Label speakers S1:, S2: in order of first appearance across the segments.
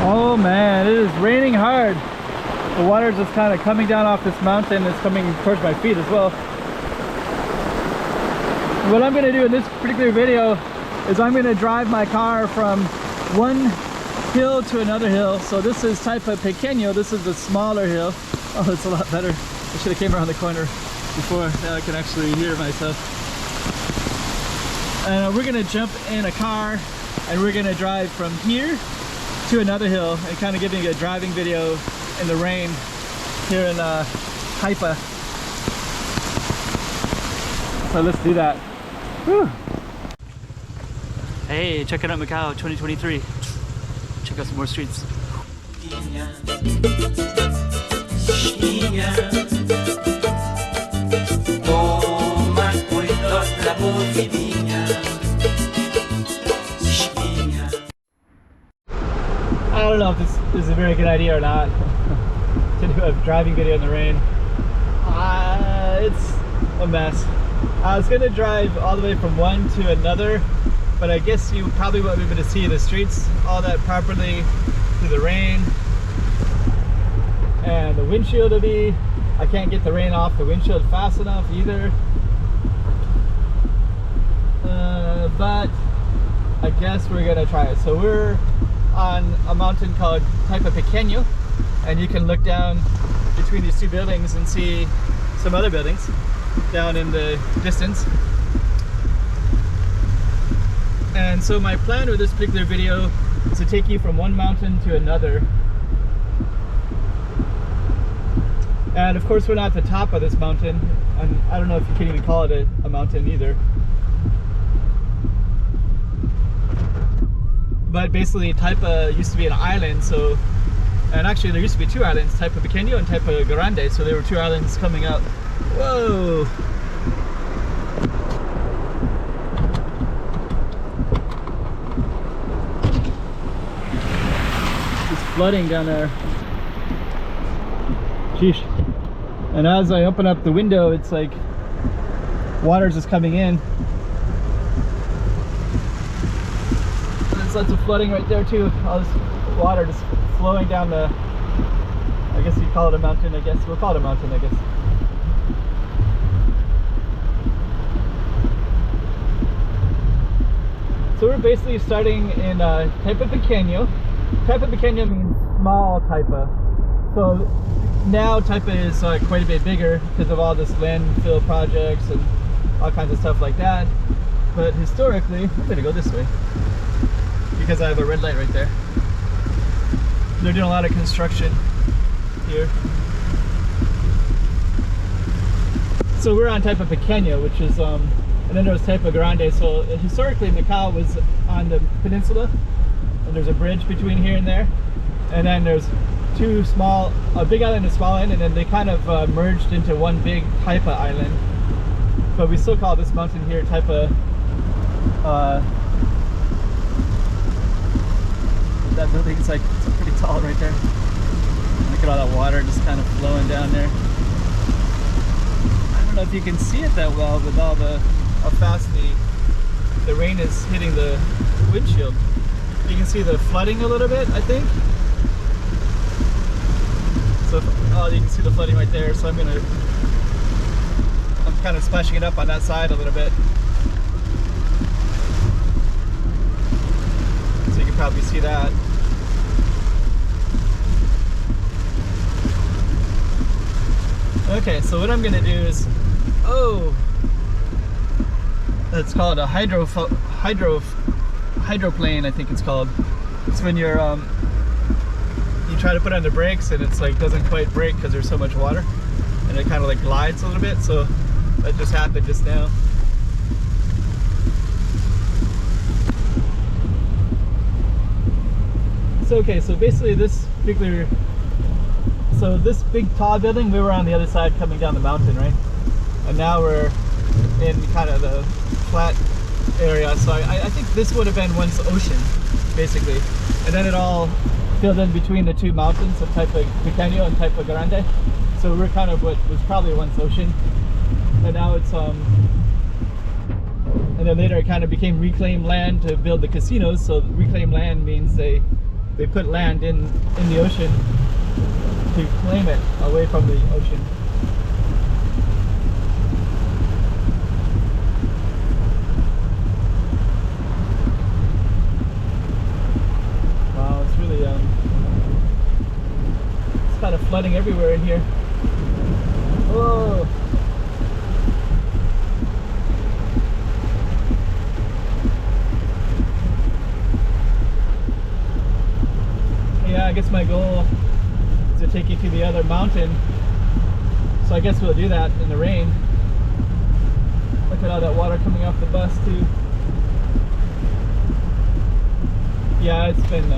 S1: Oh man, it is raining hard. The water is just kind of coming down off this mountain. It's coming towards my feet as well. What I'm going to do in this particular video is I'm going to drive my car from one hill to another hill. So this is Taipa Pequino. This is the smaller hill. Oh, it's a lot better. I should have came around the corner before. Now I can actually hear myself. And we're going to jump in a car and we're going to drive from here to another hill and kind of giving a driving video in the rain here in Taipa. So let's do that. Whew. Hey, check it out Macau 2023. Check out some more streets. I don't know if this is a very good idea or not to do a driving video in the rain. It's a mess. I was going to drive all the way from one to another, but I guess you probably won't be able to see the streets all that properly through the rain. And the windshield will be, I can't get the rain off the windshield fast enough either. But I guess we're going to try it. So we're on a mountain called Taipa Pequino, and you can look down between these two buildings and see some other buildings down in the distance. And so my plan with this particular video is to take you from one mountain to another. And of course we're not at the top of this mountain, and I don't know if you can even call it a mountain either. But basically Taipa used to be an island, so, and actually there used to be two islands, Taipa Pequino and Taipa Grande, so there were two islands coming out. Whoa! It's flooding down there. Sheesh. And as I open up the window, it's like water's just coming in. There's lots of flooding right there too. All this water just flowing down the, I guess you'd call it a mountain, I guess. We'll call it a mountain, I guess. So we're basically starting in Taipa Pequino. Taipa Pequino means small Taipa. So now Taipa is quite a bit bigger because of all this landfill projects and all kinds of stuff like that. But historically, I'm gonna go this way because I have a red light right there. They're doing a lot of construction here. So we're on Taipa Pequino, which is, and then there was Taipa Grande. So historically Macau was on the peninsula, and there's a bridge between here and there. And then there's two small, a big island and a small island, and then they kind of merged into one big Taipa island. But we still call this mountain here Taipa, that building's like, it's pretty tall right there. Look at all that water just kind of flowing down there. I don't know if you can see it that well with all the, how fast the rain is hitting the windshield. You can see the flooding a little bit, I think. So, oh, you can see the flooding right there. So I'm kind of splashing it up on that side a little bit. So you can probably see that. Okay, so what I'm gonna do is, oh, it's called a hydroplane, I think it's called. It's when you're you try to put on the brakes and it's like doesn't quite brake because there's so much water, and it kind of like glides a little bit. So that just happened just now. So okay, so basically this particular, so this big tall building, we were on the other side coming down the mountain, right? And now we're in kind of the flat area. So I think this would have been once ocean, basically. And then it all filled in between the two mountains of Taipa Pequino and Taipa Grande. So we're kind of what was probably once ocean. And now it's, and then later it kind of became reclaimed land to build the casinos. So reclaimed land means they they put land in the ocean to claim it away from the ocean. Wow, it's really it's kind of flooding everywhere in here. Whoa. Yeah, I guess my goal is to take you to the other mountain. So I guess we'll do that in the rain. Look at all that water coming off the bus too. Yeah, it's been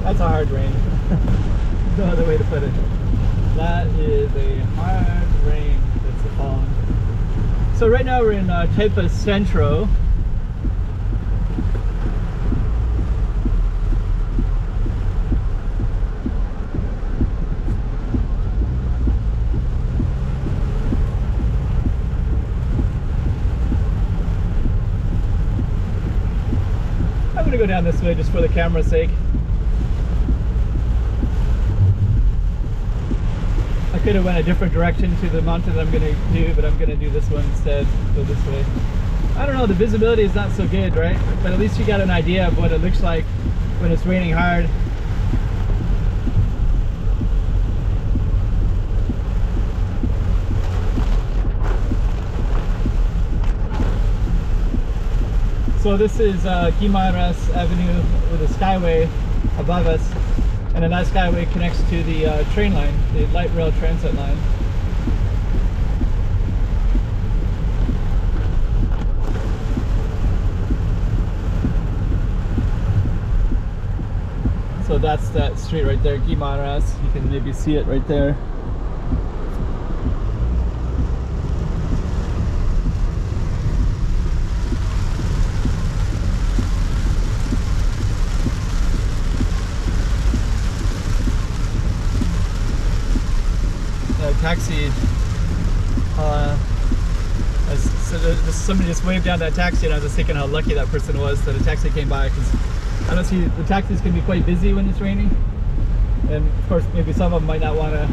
S1: that's a hard rain. No other way to put it. That is a hard rain that's falling. So right now we're in Taipa Centro. I'm gonna go down this way just for the camera's sake. I could have went a different direction to the mountain that I'm gonna do, but I'm gonna do this one instead. Go this way. I don't know, the visibility is not so good, right? But at least you got an idea of what it looks like when it's raining hard. So this is Guimaras Avenue with a skyway above us, and then that skyway connects to the train line, the light rail transit line. So that's that street right there, Guimaras. You can maybe see it right there. Taxi, somebody just waved down that taxi, and I was just thinking how lucky that person was that a taxi came by, because I don't see, the taxis can be quite busy when it's raining, and of course maybe some of them might not want to,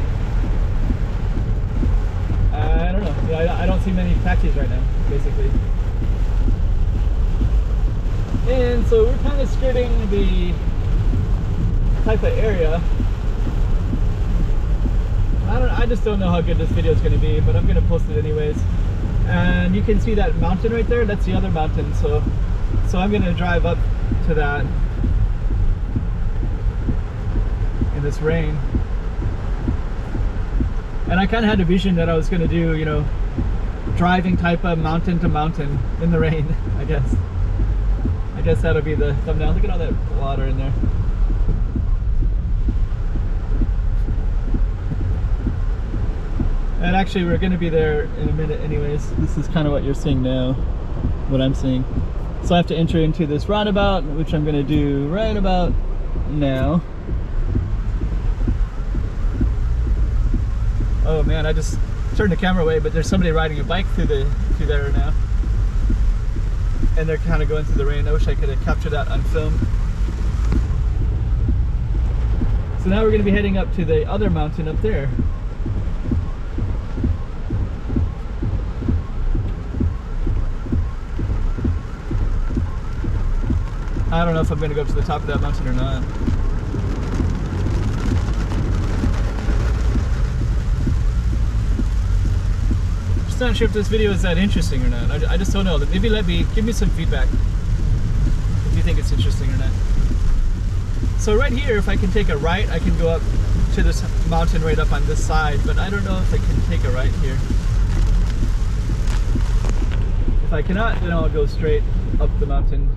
S1: I don't know, yeah, I don't see many taxis right now, basically. And so we're kind of skirting the Taipa area. I just don't know how good this video is going to be, but I'm going to post it anyways. And you can see that mountain right there, that's the other mountain, so I'm going to drive up to that in this rain. And I kind of had a vision that I was going to do, you know, driving Taipa mountain to mountain in the rain, I guess. I guess that'll be the thumbnail. Look at all that water in there. And actually we're going to be there in a minute anyways. This is kind of what you're seeing now, what I'm seeing. So I have to enter into this roundabout, which I'm going to do right about now. Oh man, I just turned the camera away, but there's somebody riding a bike through there now. And they're kind of going through the rain. I wish I could have captured that on film. So now we're going to be heading up to the other mountain up there. I don't know if I'm going to go up to the top of that mountain or not. Just not sure if this video is that interesting or not. I just don't know. Maybe give me some feedback if you think it's interesting or not. So right here, if I can take a right, I can go up to this mountain right up on this side, but I don't know if I can take a right here. If I cannot, then I'll go straight up the mountain.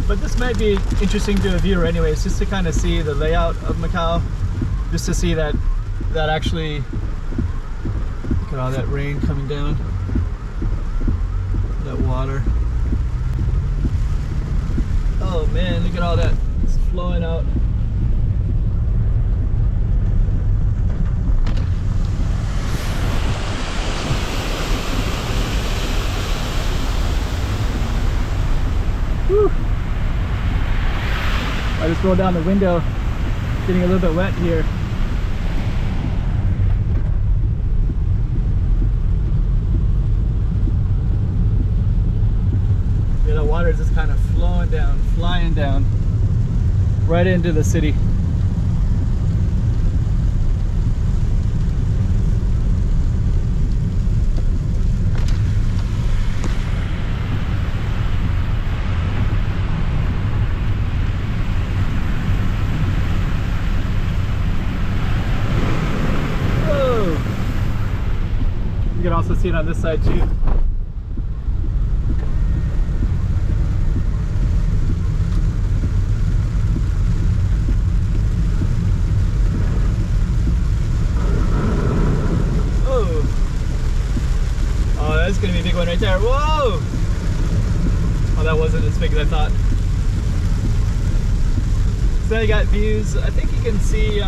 S1: But this might be interesting to a viewer anyways, just to kind of see the layout of Macau, just to see that actually, look at all that rain coming down, that water. Oh man, look at all that, it's flowing out. Just roll down the window. Getting a little bit wet here. Yeah, the water is just kind of flowing down, flying down, right into the city. You can also see it on this side too. Oh, that's gonna be a big one right there. Whoa! Oh, that wasn't as big as I thought. So you got views. I think you can see.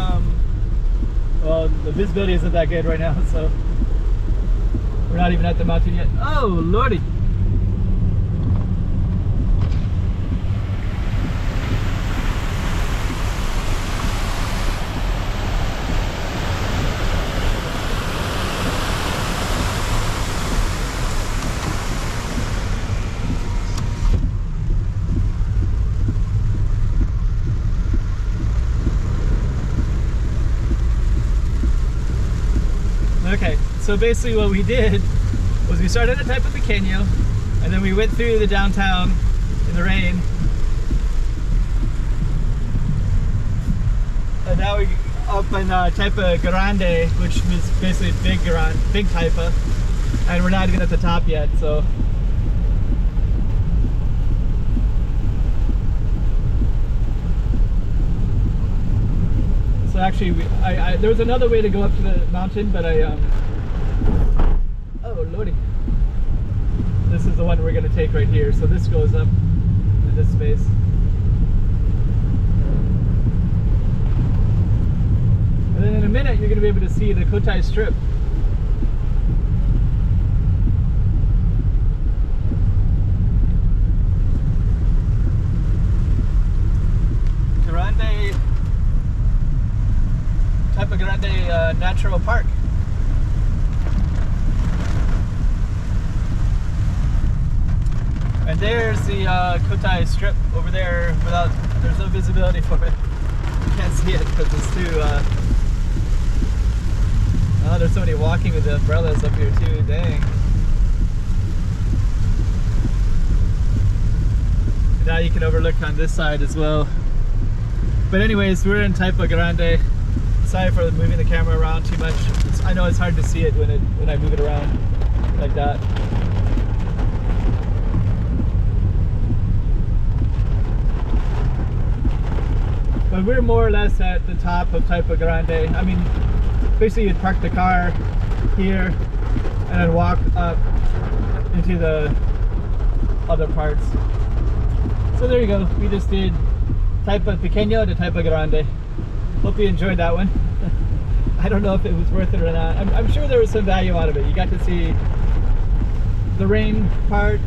S1: Well, the visibility isn't that good right now, so. We're not even at the mountain yet. Oh, lordy. Okay, so basically what we did was we started at Taipa Pequino, and then we went through the downtown in the rain. And now we're up in Taipa Grande, which is basically big Taipa, and we're not even at the top yet, so. So actually, there was another way to go up to the mountain, but oh lordy. This is the one we're going to take right here. So this goes up in this space. And then in a minute, you're going to be able to see the Cotai Strip. Taipa Grande Natural Park. And there's the Cotai Strip over there. There's no visibility for it. You can't see it because it's too. Oh, there's somebody walking with the umbrellas up here too. Dang. And now you can overlook on this side as well. But anyways, we're in Taipa Grande. Sorry for moving the camera around too much. I know it's hard to see it when I move it around like that. But we're more or less at the top of Taipa Grande. I mean, basically you'd park the car here and then walk up into the other parts. So there you go. We just did Taipa Pequino to Taipa Grande. Hope you enjoyed that one. I don't know if it was worth it or not. I'm sure there was some value out of it. You got to see the rain part,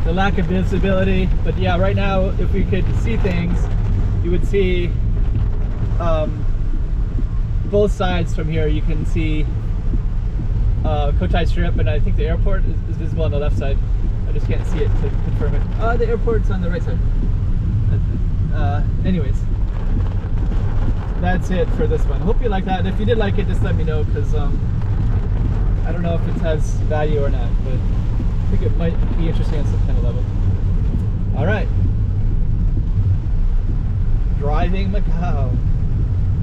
S1: the lack of visibility. But yeah, right now, if we could see things, you would see both sides from here. You can see Cotai Strip, and I think the airport is visible on the left side. I just can't see it to confirm it. The airport's on the right side. Anyways. That's it for this one. Hope you like that. If you did like it, just let me know, because I don't know if it has value or not, but I think it might be interesting on some kind of level. Alright. Driving Macau.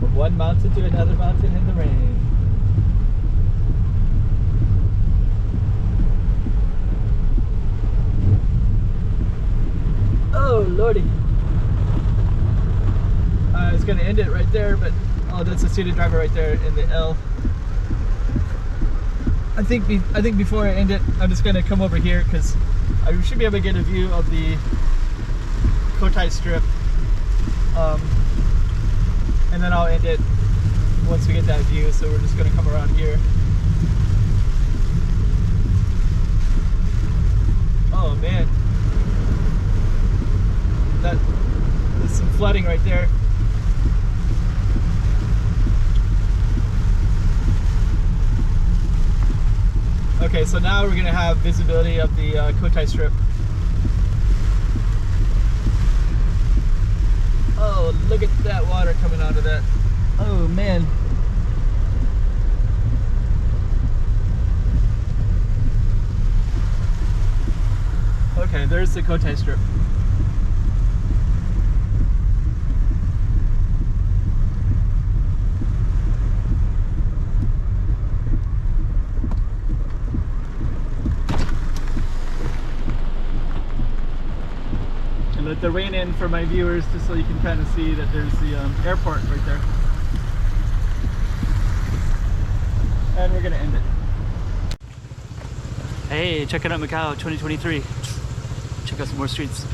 S1: From one mountain to another mountain in the rain. Oh lordy. I was going to end it right there, but oh, that's a seated driver right there in the L. I think before I end it, I'm just going to come over here because I should be able to get a view of the Cotai Strip, and then I'll end it once we get that view. So we're just going to come around here. Oh man, There's some flooding right there. Okay, so now we're gonna have visibility of the Cotai Strip. Oh, look at that water coming out of that. Oh man. Okay, there's the Cotai Strip. Let the rain in for my viewers just so you can kind of see that there's the airport right there. And we're gonna end it. Hey, check it out Macau 2023. Check out some more streets.